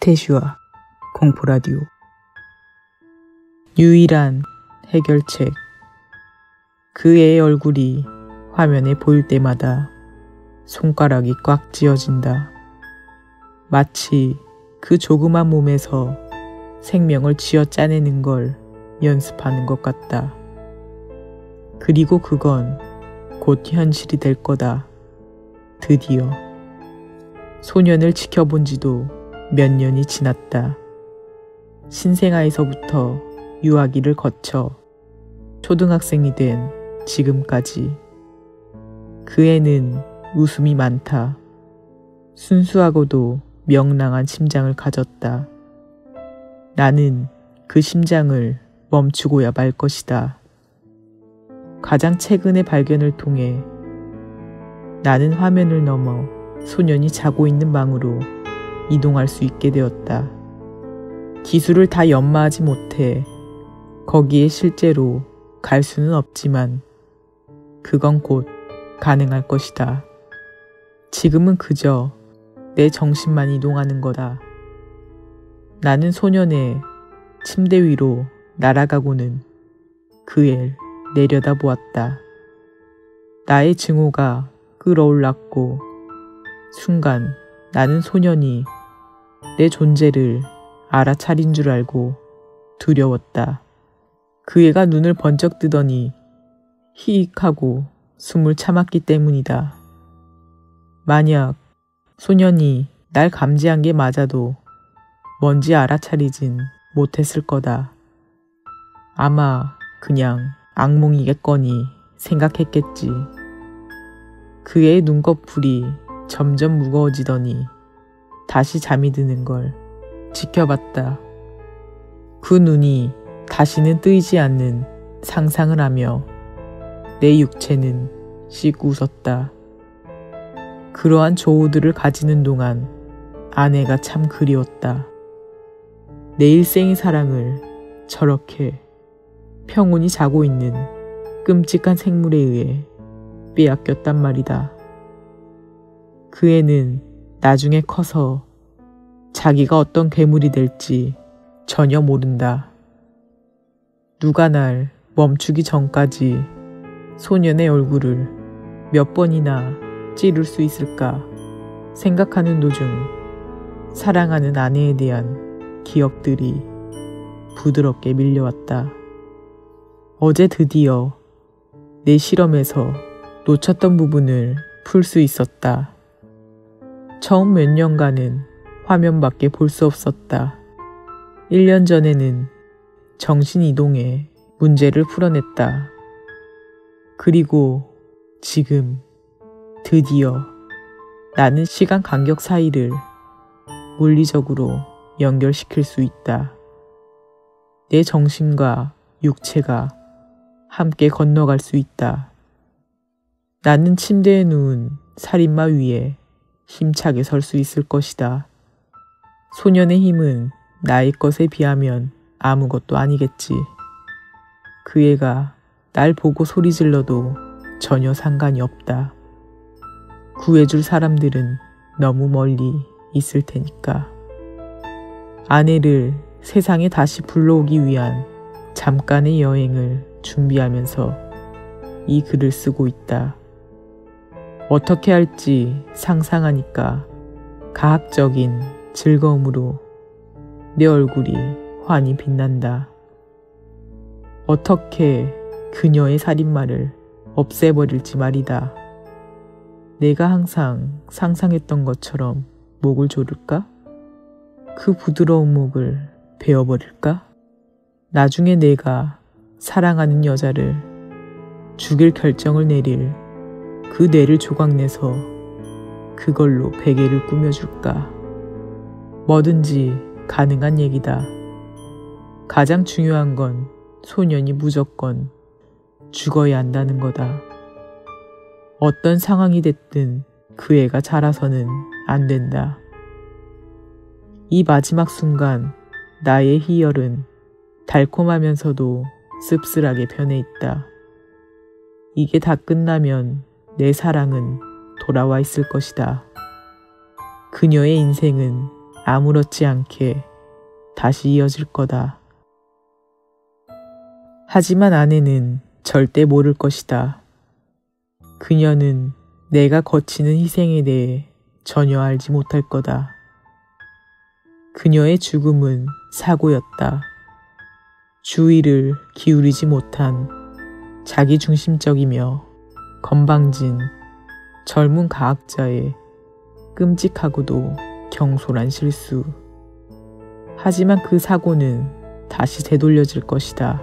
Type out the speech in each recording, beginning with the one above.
태슈아 공포라디오. 유일한 해결책. 그 애의 얼굴이 화면에 보일 때마다 손가락이 꽉 쥐어진다. 마치 그 조그만 몸에서 생명을 쥐어 짜내는 걸 연습하는 것 같다. 그리고 그건 곧 현실이 될 거다. 드디어. 소년을 지켜본 지도 몇 년이 지났다. 신생아에서부터 유아기를 거쳐 초등학생이 된 지금까지. 그 애는 웃음이 많다. 순수하고도 명랑한 심장을 가졌다. 나는 그 심장을 멈추고야 말 것이다. 가장 최근의 발견을 통해 나는 화면을 넘어 소년이 자고 있는 방으로 이동할 수 있게 되었다. 기술을 다 연마하지 못해 거기에 실제로 갈 수는 없지만 그건 곧 가능할 것이다. 지금은 그저 내 정신만 이동하는 거다. 나는 소년의 침대 위로 날아가고는 그 애를 내려다보았다. 나의 증오가 끌어올랐고 순간 나는 소년이 내 존재를 알아차린 줄 알고 두려웠다. 그 애가 눈을 번쩍 뜨더니 히익하고 숨을 참았기 때문이다. 만약 소년이 날 감지한 게 맞아도 뭔지 알아차리진 못했을 거다. 아마 그냥 악몽이겠거니 생각했겠지. 그 애의 눈꺼풀이 점점 무거워지더니 다시 잠이 드는 걸 지켜봤다. 그 눈이 다시는 뜨이지 않는 상상을 하며 내 육체는 씩 웃었다. 그러한 조우들을 가지는 동안 아내가 참 그리웠다. 내 일생의 사랑을 저렇게 평온히 자고 있는 끔찍한 생물에 의해 빼앗겼단 말이다. 그 애는 나중에 커서 자기가 어떤 괴물이 될지 전혀 모른다. 누가 날 멈추기 전까지 소년의 얼굴을 몇 번이나 찌를 수 있을까 생각하는 도중 사랑하는 아내에 대한 기억들이 부드럽게 밀려왔다. 어제 드디어 내 실험에서 놓쳤던 부분을 풀 수 있었다. 처음 몇 년간은 화면밖에 볼 수 없었다. 1년 전에는 정신이동에 문제를 풀어냈다. 그리고 지금 드디어 나는 시간 간격 사이를 물리적으로 연결시킬 수 있다. 내 정신과 육체가 함께 건너갈 수 있다. 나는 침대에 누운 살인마 위에 힘차게 설 수 있을 것이다. 소년의 힘은 나의 것에 비하면 아무것도 아니겠지. 그 애가 날 보고 소리 질러도 전혀 상관이 없다. 구해줄 사람들은 너무 멀리 있을 테니까. 아내를 세상에 다시 불러오기 위한 잠깐의 여행을 준비하면서 이 글을 쓰고 있다. 어떻게 할지 상상하니까 가학적인 즐거움으로 내 얼굴이 환히 빛난다. 어떻게 그녀의 살인마를 없애버릴지 말이다. 내가 항상 상상했던 것처럼 목을 조를까? 그 부드러운 목을 베어버릴까? 나중에 내가 사랑하는 여자를 죽일 결정을 내릴 그 뇌를 조각내서 그걸로 베개를 꾸며줄까? 뭐든지 가능한 얘기다. 가장 중요한 건 소년이 무조건 죽어야 한다는 거다. 어떤 상황이 됐든 그 애가 자라서는 안 된다. 이 마지막 순간 나의 희열은 달콤하면서도 씁쓸하게 변해 있다. 이게 다 끝나면 내 사랑은 돌아와 있을 것이다. 그녀의 인생은 아무렇지 않게 다시 이어질 거다. 하지만 아내는 절대 모를 것이다. 그녀는 내가 거치는 희생에 대해 전혀 알지 못할 거다. 그녀의 죽음은 사고였다. 주의를 기울이지 못한 자기중심적이며 건방진 젊은 과학자의 끔찍하고도 경솔한 실수. 하지만 그 사고는 다시 되돌려질 것이다.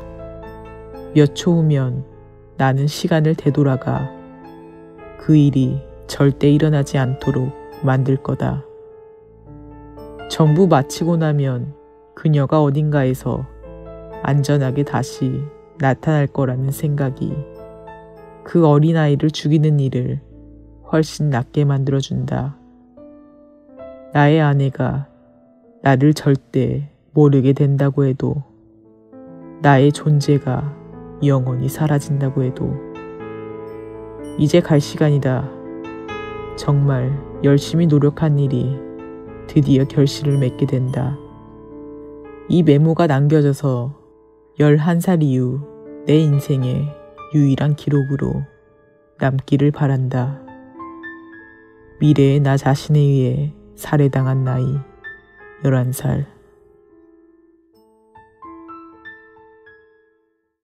몇 초 후면 나는 시간을 되돌아가 그 일이 절대 일어나지 않도록 만들 거다. 전부 마치고 나면 그녀가 어딘가에서 안전하게 다시 나타날 거라는 생각이 그 어린아이를 죽이는 일을 훨씬 낫게 만들어준다. 나의 아내가 나를 절대 모르게 된다고 해도, 나의 존재가 영원히 사라진다고 해도, 이제 갈 시간이다. 정말 열심히 노력한 일이 드디어 결실을 맺게 된다. 이 메모가 남겨져서 11살 이후 내 인생의 유일한 기록으로 남기를 바란다. 미래의 나 자신에 의해 살해당한 나이 11살.